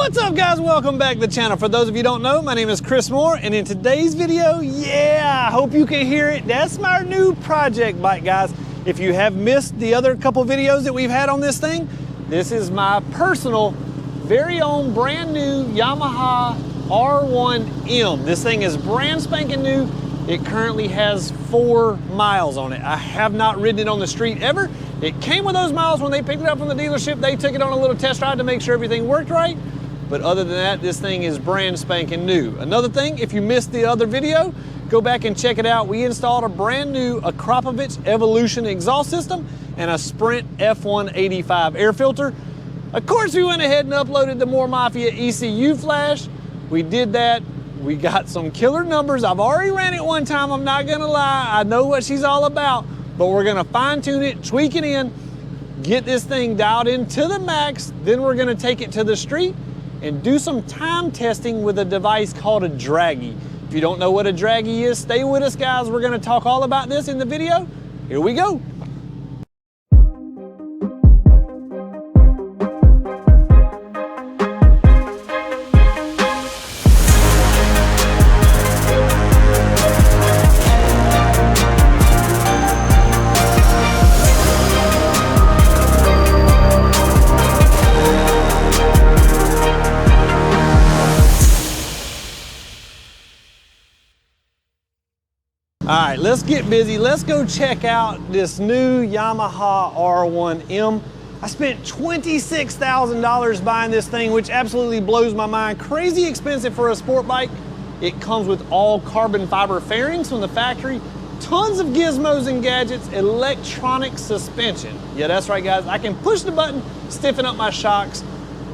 What's up, guys? Welcome back to the channel. For those of you who don't know, my name is Chris Moore, and in today's video, I hope you can hear it, that's my new project bike, guys. If you have missed the other couple videos that we've had on this thing, this is my personal, very own, brand new Yamaha R1M. This thing is brand spanking new. It currently has 4 miles on it. I have not ridden it on the street ever. It came with those miles when they picked it up from the dealership. They took it on a little test ride to make sure everything worked right. But other than that, this thing is brand spanking new. Another thing, if you missed the other video, go back and check it out. We installed a brand new Akrapovic Evolution exhaust system and a Sprint F185 air filter. Of course, we went ahead and uploaded the more Mafia ECU Flashed. We did that. We got some killer numbers. I've already ran it one time, I'm not gonna lie. I know what she's all about, but we're gonna fine tune it, tweak it in, get this thing dialed in to the max. Then we're gonna take it to the street and do some time testing with a device called a draggy. If you don't know what a draggy is, stay with us, guys. We're gonna talk all about this in the video. Here we go. All right, let's get busy. Let's go check out this new Yamaha R1M. I spent $26,000 buying this thing, which absolutely blows my mind. Crazy expensive for a sport bike. It comes with all carbon fiber fairings from the factory, tons of gizmos and gadgets, electronic suspension. Yeah, that's right, guys. I can push the button, stiffen up my shocks.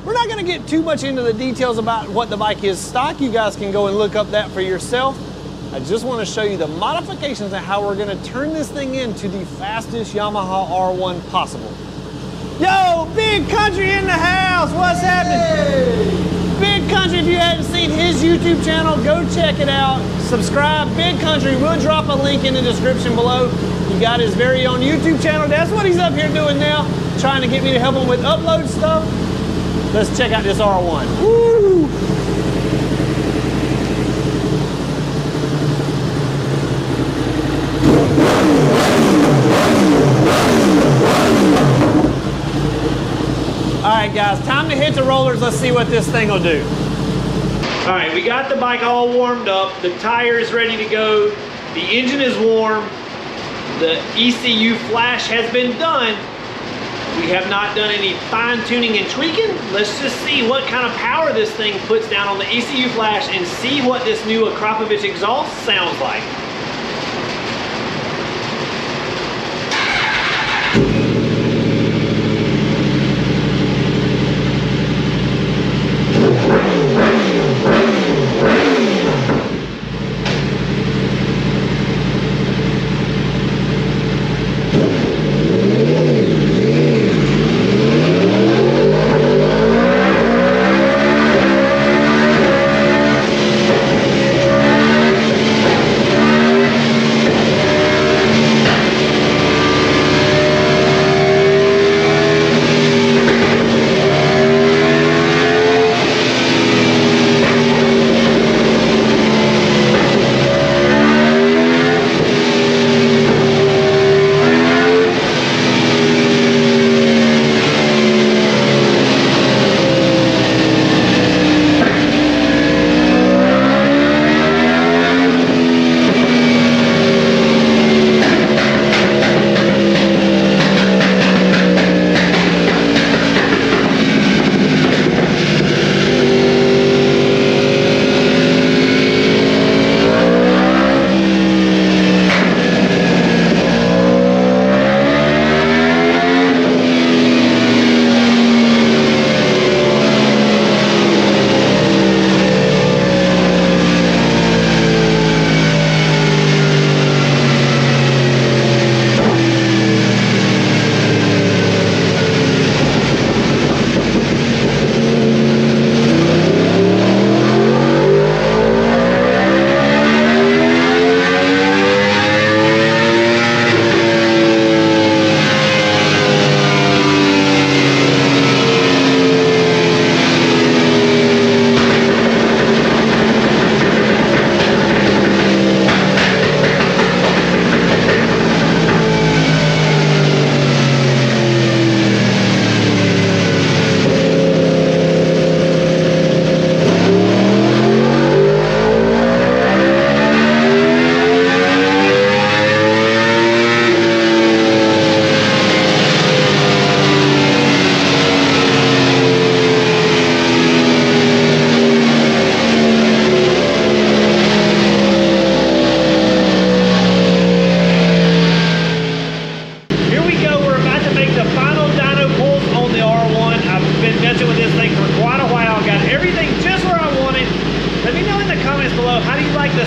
We're not gonna get too much into the details about what the bike is stock. You guys can go and look up that for yourself. I just want to show you the modifications and how we're going to turn this thing into the fastest Yamaha R1 possible. Yo, Big Country in the house, what's happening? Hey. Big Country, if you hadn't seen his YouTube channel, go check it out. Subscribe, Big Country, we'll drop a link in the description below. He got his very own YouTube channel. That's what he's up here doing now, trying to get me to help him with upload stuff. Let's check out this R1. Woo! All right, guys, time to hit the rollers. Let's see what this thing will do. All right, we got the bike all warmed up. The tire is ready to go. The engine is warm. The ECU flash has been done. We have not done any fine tuning and tweaking. Let's just see what kind of power this thing puts down on the ECU flash and see what this new Akrapovic exhaust sounds like.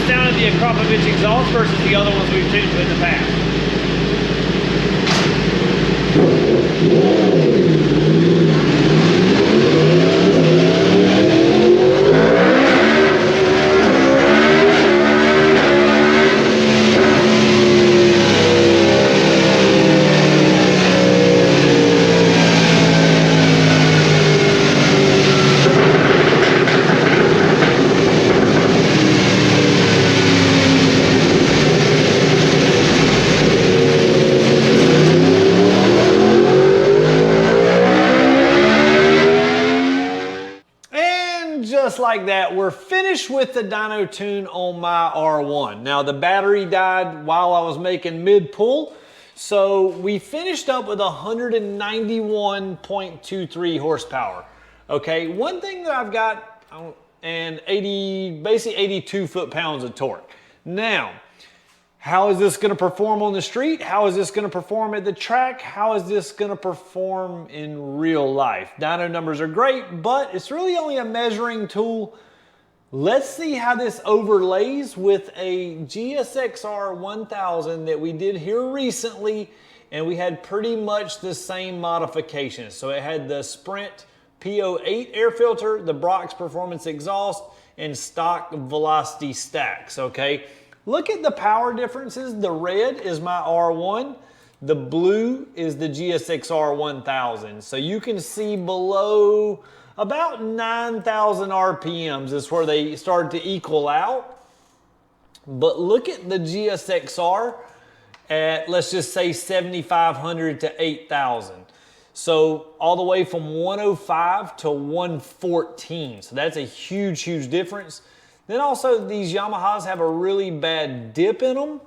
sounded the Akrapovic Exhaust versus the other ones we've tuned in the past. Just like that, we're finished with the dyno tune on my R1. Now the battery died while I was making mid-pull, so we finished up with 191.23 horsepower. Okay, one thing that I've got, and basically 82 foot-pounds of torque. Now, how is this gonna perform on the street? How is this gonna perform at the track? How is this gonna perform in real life? Dyno numbers are great, but it's really only a measuring tool. Let's see how this overlays with a GSX-R 1000 that we did here recently, and we had pretty much the same modifications. So it had the Sprint P08 air filter, the Brock's Performance exhaust, and stock velocity stacks, okay? Look at the power differences. The red is my R1. The blue is the GSX-R 1000. So you can see below about 9,000 RPMs is where they start to equal out. But look at the GSX-R at, let's just say 7,500 to 8,000. So all the way from 105 to 114. So that's a huge, huge difference. Then also these Yamahas have a really bad dip in them.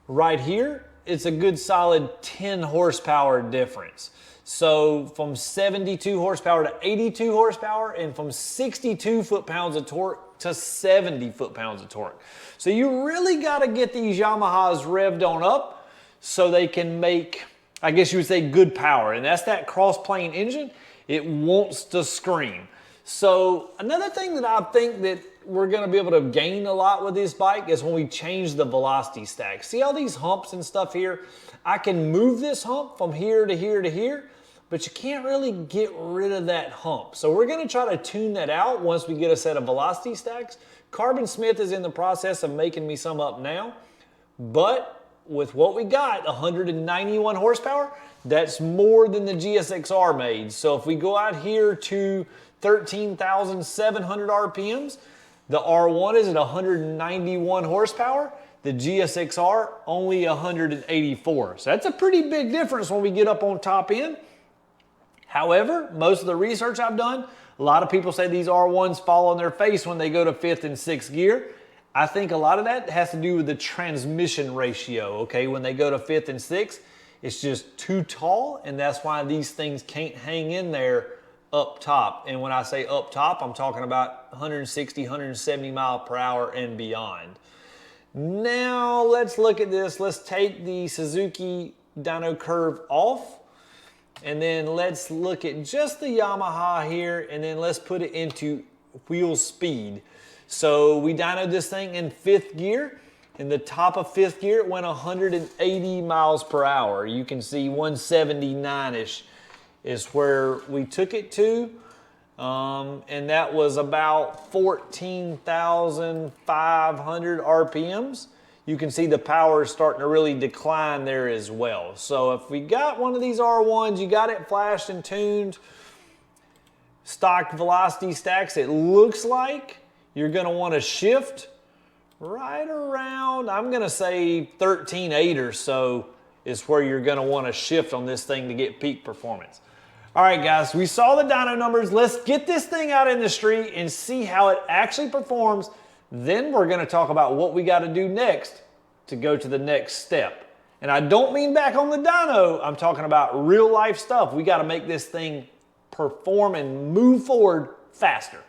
Right here, it's a good solid 10 horsepower difference. So from 72 horsepower to 82 horsepower, and from 62 foot-pounds of torque to 70 foot-pounds of torque. So you really gotta get these Yamahas revved on up so they can make, I guess you would say, good power. And that's that cross-plane engine. It wants to scream. So another thing that I think that we're gonna be able to gain a lot with this bike is when we change the velocity stack. See all these humps and stuff here? I can move this hump from here to here to here, but you can't really get rid of that hump. So we're gonna try to tune that out once we get a set of velocity stacks. Carbon Smith is in the process of making me some up now, but with what we got, 191 horsepower, that's more than the GSX-R made. So if we go out here to 13,700 RPMs, the R1 is at 191 horsepower, the GSX-R only 184. So that's a pretty big difference when we get up on top end. However, most of the research I've done, a lot of people say these R1s fall on their face when they go to 5th and 6th gear. I think a lot of that has to do with the transmission ratio, okay? When they go to 5th and 6th, it's just too tall, and that's why these things can't hang in there up top. And when I say up top, I'm talking about 160, 170 mile per hour and beyond. Now let's look at this. Let's take the Suzuki dyno curve off, and then let's look at just the Yamaha here, and then let's put it into wheel speed. So we dynoed this thing in 5th gear. In the top of 5th gear, it went 180 miles per hour. You can see 179-ish is where we took it to, and that was about 14,500 RPMs. You can see the power is starting to really decline there as well. So if we got one of these R1s, you got it flashed and tuned, stock velocity stacks, it looks like you're gonna wanna shift right around, I'm gonna say 13.8 or so is where you're gonna wanna shift on this thing to get peak performance. All right, guys, we saw the dyno numbers. Let's get this thing out in the street and see how it actually performs. Then we're gonna talk about what we gotta do next to go to the next step. And I don't mean back on the dyno, I'm talking about real life stuff. We gotta make this thing perform and move forward faster.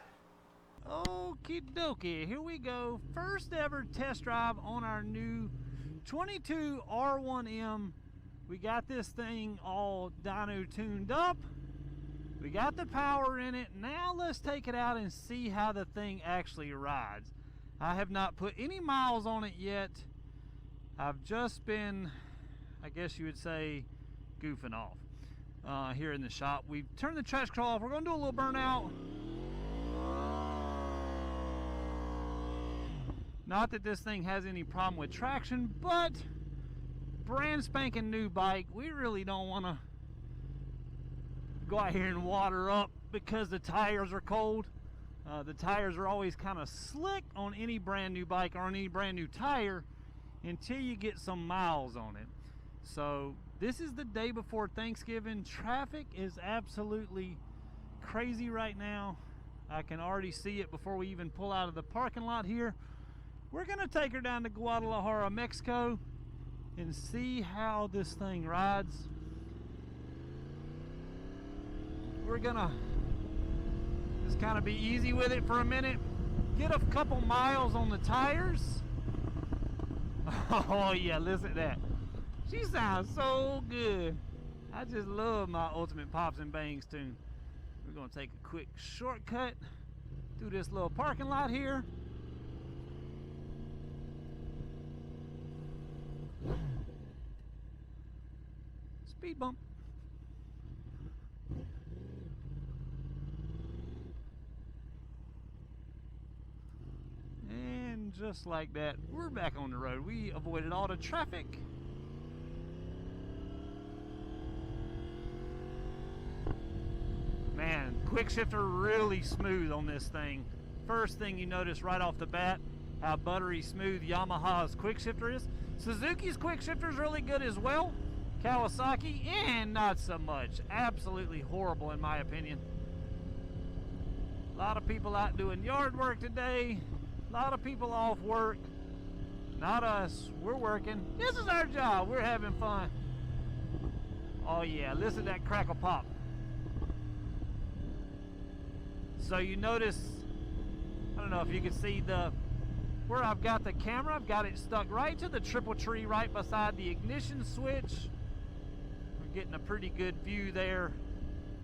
Okie dokie, here we go. First ever test drive on our new 22 R1M. We got this thing all dyno tuned up. We got the power in it. Now let's take it out and see how the thing actually rides. I have not put any miles on it yet. I've just been, I guess you would say, goofing off here in the shop. We've turned the traction control off. We're going to do a little burnout. Not that this thing has any problem with traction, but brand spanking new bike, we really don't want to go out here and water up because the tires are cold. The tires are always kind of slick on any brand new bike or on any brand new tire until you get some miles on it. So this is the day before Thanksgiving. Traffic is absolutely crazy right now. I can already see it before we even pull out of the parking lot here. We're gonna take her down to Guadalajara, Mexico and see how this thing rides. We're gonna just kind of be easy with it for a minute, get a couple miles on the tires. Oh yeah, listen to that. She sounds so good. I just love my Ultimate Pops and Bangs tune. We're gonna take a quick shortcut through this little parking lot here. Speed bump. And just like that, we're back on the road. We avoided all the traffic. Man, quick shifter really smooth on this thing. First thing you notice right off the bat, how buttery smooth Yamaha's quick shifter is. Suzuki's quick shifter is really good as well. Kawasaki, and not so much. Absolutely horrible in my opinion. A lot of people out doing yard work today. A lot of people off work. Not us. We're working. This is our job. We're having fun. Oh yeah, listen to that crackle pop. So you notice, I don't know if you can see where I've got the camera. I've got it stuck right to the triple tree right beside the ignition switch. Getting a pretty good view there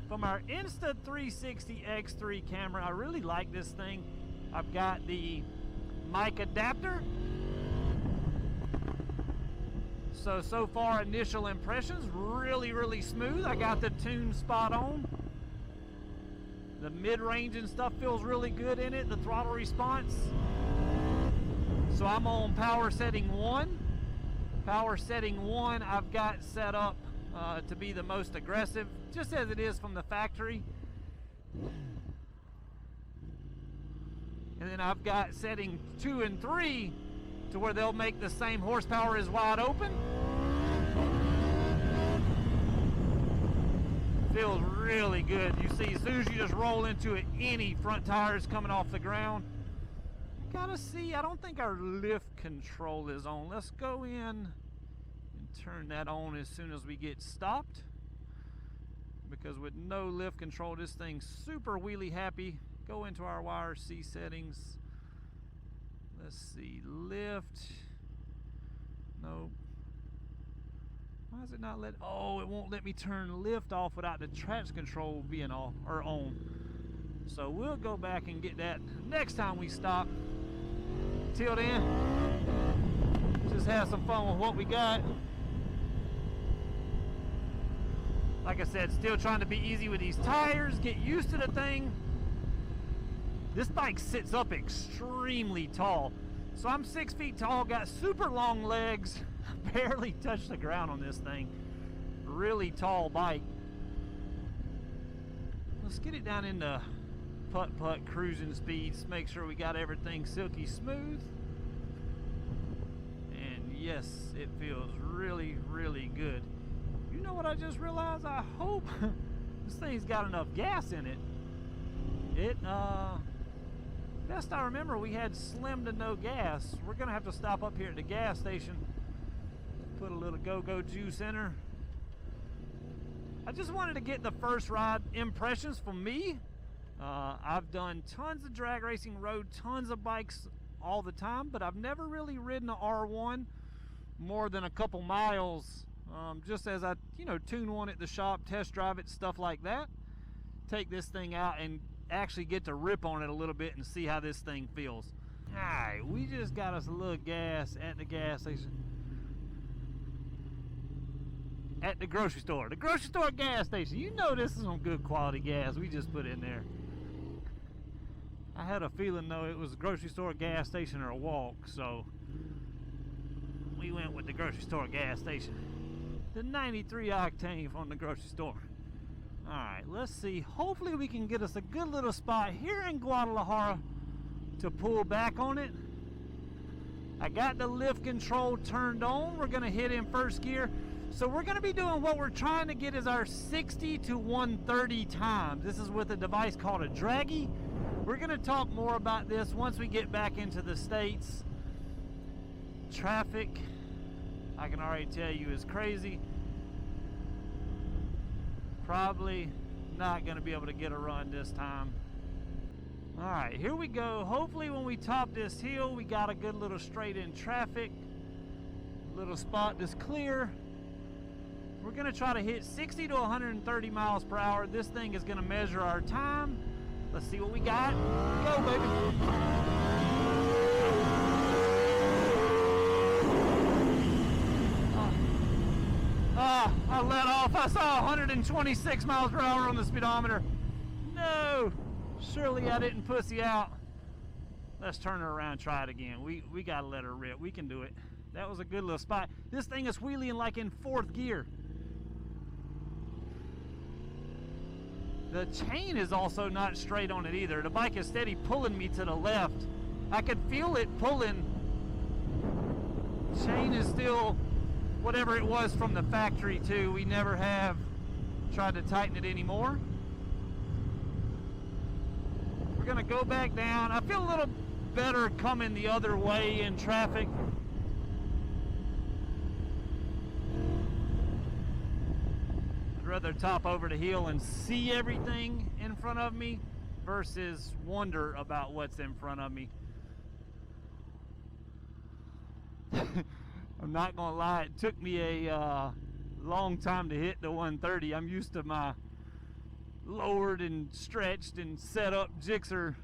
from our Insta360 X3 camera. I really like this thing. I've got the mic adapter. So far initial impressions, really smooth. I got the tune spot on. The mid-range and stuff feels really good in it, the throttle response. So I'm on power setting 1. Power setting 1 I've got set up to be the most aggressive, just as it is from the factory. And then I've got setting 2 and 3 to where they'll make the same horsepower as wide open. Feels really good. You see, as soon as you just roll into it, any front tires coming off the ground. You gotta see, I don't think our lift control is on. Let's go in and turn that on as soon as we get stopped, because with no lift control, this thing's super wheelie happy. Go into our YRC settings. Let's see, lift. Nope. Why is it not let? Oh, it won't let me turn lift off without the traction control being off or on. So we'll go back and get that next time we stop. Till then, just have some fun with what we got. Like I said, still trying to be easy with these tires, get used to the thing. This bike sits up extremely tall. So I'm 6 feet tall, got super long legs, barely touch the ground on this thing. Really tall bike. Let's get it down into putt-putt cruising speeds, make sure we got everything silky smooth. And yes, it feels really good. You know what I just realized? I hope this thing's got enough gas in it. Best I remember, we had slim to no gas. We're gonna have to stop up here at the gas station, put a little go-go juice in her. I just wanted to get the first ride impressions from me. I've done tons of drag racing, rode tons of bikes all the time, but I've never really ridden an R1 more than a couple miles, just as I, tune one at the shop, test drive it, stuff like that. Take this thing out and actually get to rip on it a little bit and see how this thing feels. Alright, we just got us a little gas at the gas station. At the grocery store. The grocery store gas station. You know this is some good quality gas we just put in there. I had a feeling though it was a grocery store, gas station, or a walk, so we went with the grocery store gas station. The 93 octane from the grocery store. Alright, let's see. Hopefully we can get us a good little spot here in Guadalajara to pull back on it. I got the lift control turned on. We're going to hit in first gear. So we're going to be doing what we're trying to get is our 60 to 130 times. This is with a device called a draggy. We're going to talk more about this once we get back into the States. Traffic, I can already tell you, is crazy. Probably not going to be able to get a run this time. Alright, here we go. Hopefully when we top this hill, we got a good little straight in traffic. Little spot that's clear. We're going to try to hit 60 to 130 miles per hour. This thing is going to measure our time. Let's see what we got. Go, baby. I let off. I saw 126 miles per hour on the speedometer. No. Surely I didn't pussy out. Let's turn her around and try it again. We got to let her rip. We can do it. That was a good little spot. This thing is wheeling like in fourth gear. The chain is also not straight on it either. The bike is steady pulling me to the left. I could feel it pulling. Chain is still whatever it was from the factory too. We never have tried to tighten it anymore. We're gonna go back down. I feel a little better coming the other way in traffic. I'd rather top over the hill and see everything in front of me versus wonder about what's in front of me. I'm not gonna lie, it took me a long time to hit the 130. I'm used to my lowered and stretched and set up Gixxer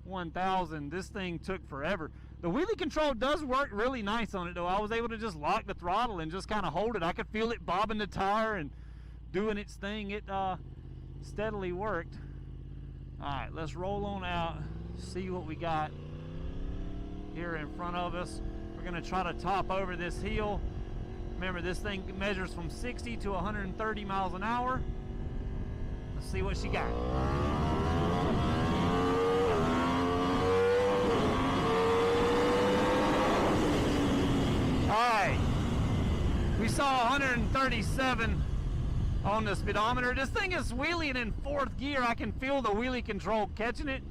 1000. This thing took forever. The wheelie control does work really nice on it though. I was able to just lock the throttle and just kind of hold it. I could feel it bobbing the tire and doing its thing. It steadily worked. Alright, let's roll on out, see what we got here in front of us. We're going to try to top over this hill. Remember, this thing measures from 60 to 130 miles an hour. Let's see what she got. Alright, we saw 137 on the speedometer. This thing is wheeling in fourth gear. I can feel the wheelie control catching it.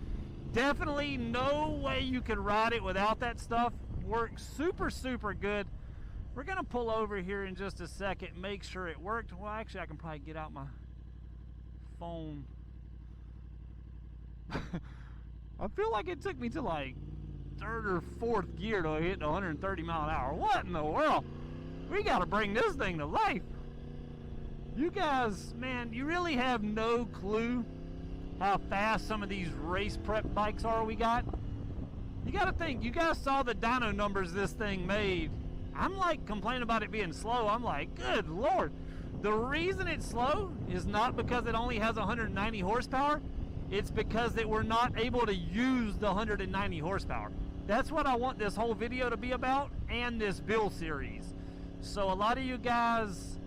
Definitely no way you could ride it without that stuff. Works super good. We're gonna pull over here in just a second, make sure it worked. Well, actually I can probably get out my phone. I feel like it took me to like third or fourth gear to hit 130 mile an hour. What in the world? We gotta bring this thing to life. You guys, man, you really have no clue how fast some of these race prep bikes are we got. You gotta think, you guys saw the dyno numbers this thing made. I'm like complaining about it being slow. I'm like, good Lord. The reason it's slow is not because it only has 190 horsepower. It's because that we're not able to use the 190 horsepower. That's what I want this whole video to be about, and this build series. So a lot of you guys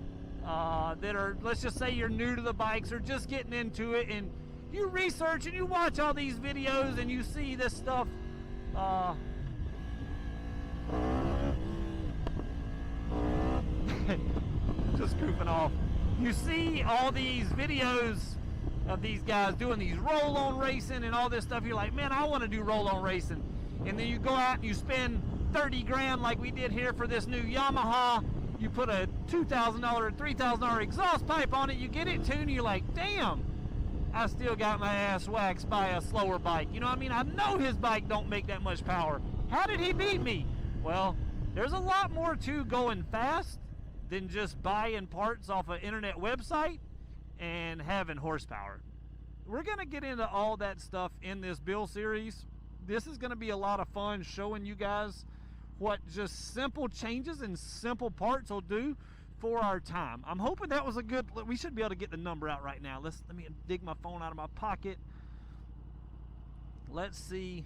that are, let's just say you're new to the bikes or just getting into it, and you research and you watch all these videos and you see this stuff just goofing off. You see all these videos of these guys doing these roll-on racing and all this stuff. You're like, man, I want to do roll-on racing. And then you go out and you spend 30 grand like we did here for this new Yamaha. You put a $2,000 or $3,000 exhaust pipe on it, you get it tuned, you're like, damn, I still got my ass waxed by a slower bike. You know what I mean? I know his bike don't make that much power. How did he beat me? Well, there's a lot more to going fast than just buying parts off an internet website and having horsepower. We're going to get into all that stuff in this build series, This is gonna be a lot of fun showing you guys what just simple changes and simple parts will do for our time. I'm hoping that was a good, we should be able to get the number out right now. Let me dig my phone out of my pocket. Let's see.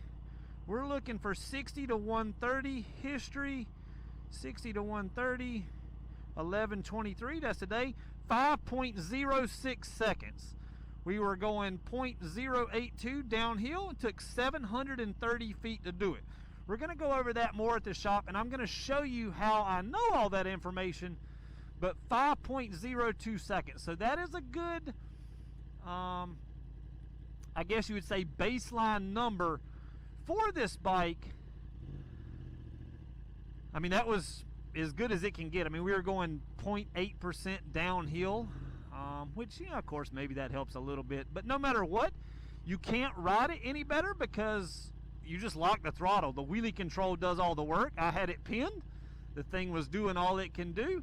We're looking for 60 to 130 history, 60 to 130, 11:23, that's today, 5.06 seconds. We were going 0.082 downhill. It took 730 feet to do it. We're going to go over that more at the shop, and I'm going to show you how I know all that information, but 5.02 seconds. So that is a good, I guess you would say, baseline number for this bike. I mean, that was as good as it can get. I mean, we were going 0.8% downhill, which, yeah, of course, maybe that helps a little bit. But no matter what, you can't ride it any better because you just lock the throttle. The wheelie control does all the work. I had it pinned. The thing was doing all it can do.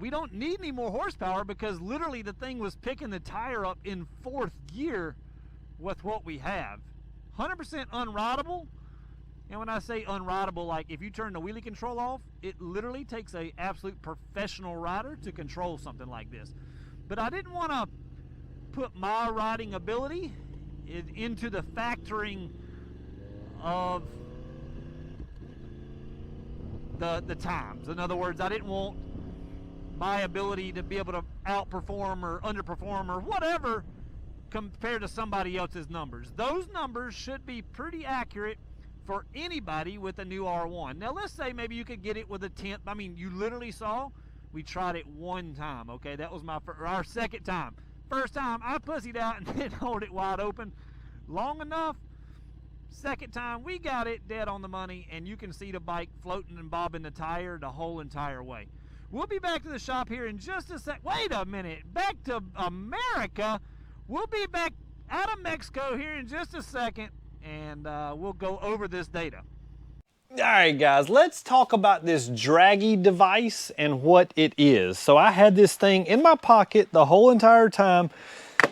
We don't need any more horsepower because literally the thing was picking the tire up in 4th gear with what we have. 100% unrideable. And when I say unrideable, like if you turn the wheelie control off, it literally takes an absolute professional rider to control something like this. But I didn't want to put my riding ability into the factoring of the times. In other words, I didn't want my ability to be able to outperform or underperform or whatever compared to somebody else's numbers. Those numbers should be pretty accurate for anybody with a new R1. Now let's say maybe you could get it with a 10th. I mean, you literally saw we tried it one time, okay? That was our second time. First time I pussied out and didn't hold it wide open long enough. Second time we got it dead on the money, and you can see the bike floating and bobbing the tire the whole entire way. We'll be back to the shop here in just a sec. Wait a minute, back to America. We'll be back out of Mexico here in just a second, and we'll go over this data. All right, guys, let's talk about this draggy device and what it is. So I had this thing in my pocket the whole entire time.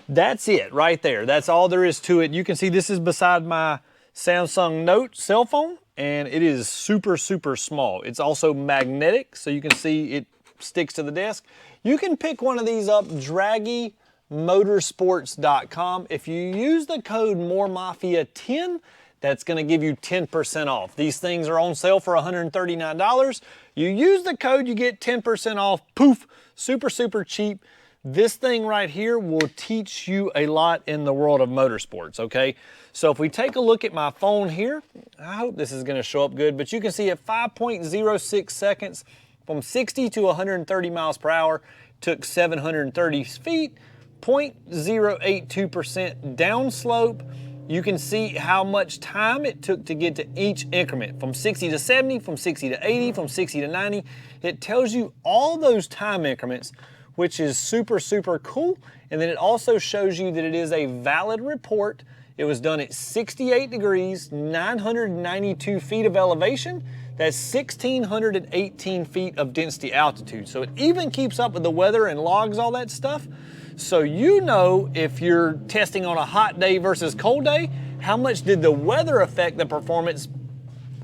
That's it right there. That's all there is to it. You can see this is beside my Samsung Note cell phone, and it is super, super small. It's also magnetic, so you can see it sticks to the desk. You can pick one of these up, draggymotorsports.com. If you use the code MOREMAFIA10, that's going to give you 10% off. These things are on sale for $139. You use the code, you get 10% off. Poof, super, super cheap. This thing right here will teach you a lot in the world of motorsports, okay? So if we take a look at my phone here, I hope this is going to show up good, but you can see at 5.06 seconds from 60 to 130 miles per hour, took 730 feet, 0.082% downslope. You can see how much time it took to get to each increment, from 60 to 70, from 60 to 80, from 60 to 90. It tells you all those time increments, which is super, super cool. And then it also shows you that it is a valid report. It was done at 68 degrees, 992 feet of elevation. That's 1,618 feet of density altitude. So it even keeps up with the weather and logs all that stuff. So you know if you're testing on a hot day versus cold day, how much did the weather affect the performance,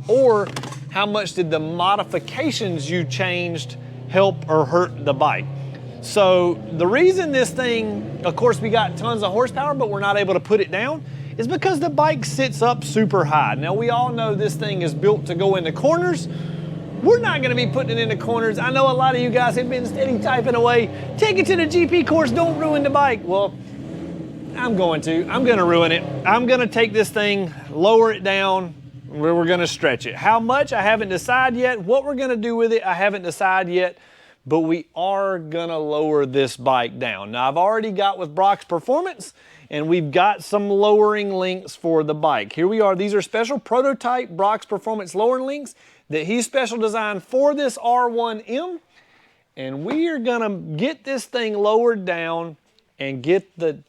or how much did the modifications you changed help or hurt the bike. So the reason this thing, of course we got tons of horsepower, but we're not able to put it down, is because the bike sits up super high. Now we all know this thing is built to go into corners. We're not gonna be putting it into corners. I know a lot of you guys have been steady typing away, take it to the GP course, don't ruin the bike. Well, I'm gonna ruin it. I'm gonna take this thing, lower it down, where we're gonna stretch it. How much, I haven't decided yet. What we're gonna do with it, I haven't decided yet, but we are gonna lower this bike down. Now I've already got with Brock's Performance, and we've got some lowering links for the bike. Here we are, these are special prototype Brock's Performance lowering links that he special designed for this R1M, and we are gonna get this thing lowered down and get the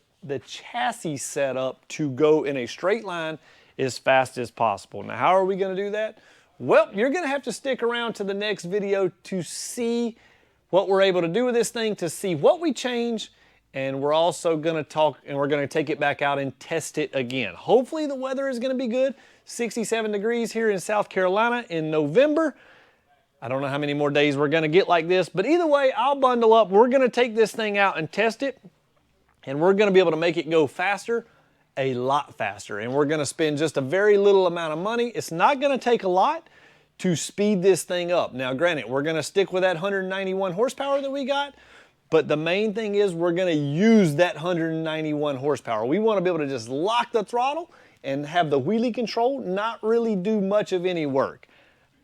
chassis set up to go in a straight line as fast as possible. Now, how are we gonna do that? Well, you're gonna have to stick around to the next video to see what we're able to do with this thing, to see what we change And we're also gonna talk, and we're gonna take it back out and test it again. Hopefully the weather is gonna be good. 67 degrees here in South Carolina in November. I don't know how many more days we're gonna get like this, but either way, I'll bundle up. We're gonna take this thing out and test it, and we're gonna be able to make it go faster, a lot faster. And we're gonna spend just a very little amount of money. It's not gonna take a lot to speed this thing up. Now, granted, we're gonna stick with that 191 horsepower that we got, but the main thing is we're gonna use that 191 horsepower. We wanna be able to just lock the throttle and have the wheelie control, not really do much of any work.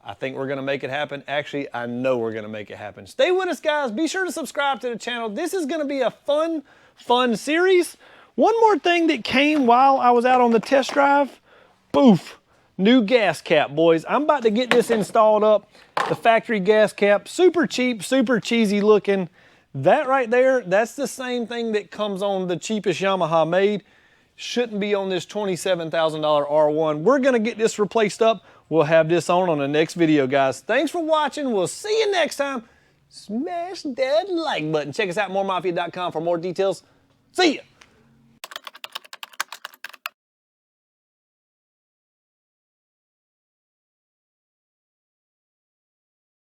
I think we're gonna make it happen. Actually, I know we're gonna make it happen. Stay with us, guys. Be sure to subscribe to the channel. This is gonna be a fun series. One more thing that came while I was out on the test drive, boof, new gas cap, boys. I'm about to get this installed up. The factory gas cap, super cheap, super cheesy looking. That right there, that's the same thing that comes on the cheapest Yamaha made. Shouldn't be on this $27,000 R1. We're gonna get this replaced up. We'll have this on the next video, guys. Thanks for watching. We'll see you next time. Smash that like button. Check us out, moremafia.com for more details. See ya.